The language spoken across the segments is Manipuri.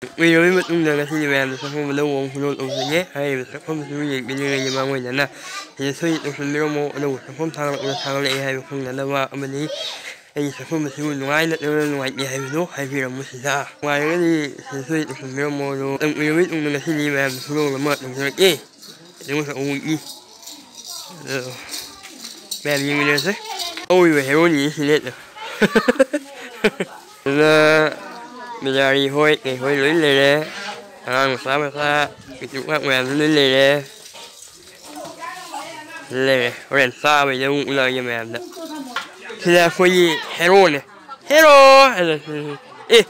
Uyumin matungda kasi ma'am sa kung malawang hulot o sige ay sa kung suyi binigay niya mga wala na so ito sa miro mo ano sa kung tawag na tawag ay hay kung nalawa amani ay sa kung masigun ngay na nunay ni hay no hay bira mo sila ngay ni so ito sa miro mo no ang uyumin ng kasi ni ma'am hulot na mat ng eh ito mo sa uwi ma'am yung nila oh yung hero ni sila na Bây hôi cái hôi lưới lề lề ăn mà xa cái chúng các mẹ lưới lề lề lề rồi xa bây giờ cũng lời cho mẹ đó thì là khôi gì hero này hero ê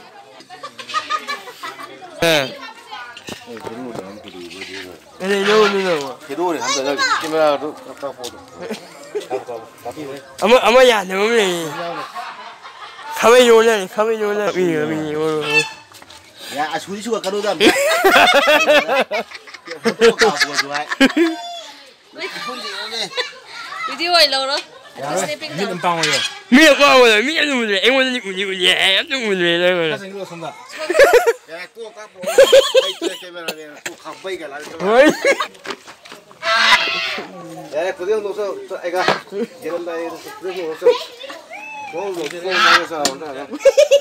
cái này đâu nữa hero này hắn tới cái mà tao phô 아마 야 내 몸에 카메라는 야, 수리수가 가로다. Video lâu đó. Nhìn bằng rồi. 미야 과거다 미야 누구들 앵원이 우리 애좀 우리 내가 사진 이거 선다. 야, 또 까보. 아이 카메라네. 또 가봐이가 날. 야, 그대로 놓서 애가 이런다 이래서 그래서 놓서 뭐 놓서 온다.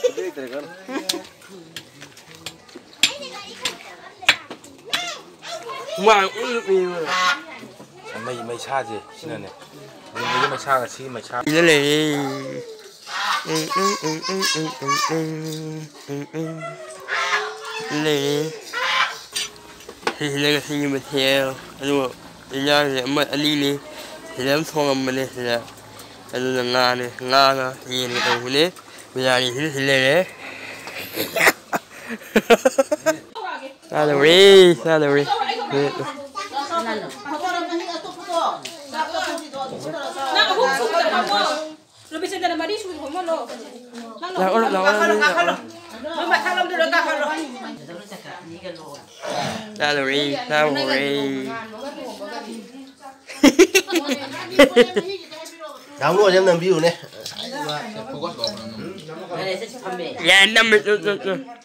그대 들어가. 와 오늘 mày xa gì xin này mình mày xa là xí mày xa 이래 네. 내가 생기면 돼요. 그리고 이제 엄마 알리니 그냥 소금만 해서 그래서 나가 이해는 오늘 미안해 들래. 살로리. Lo bisa dalam mari sudah ngomong lo. Salary. 나무가 잡는 비우네. 야, 남을 좀.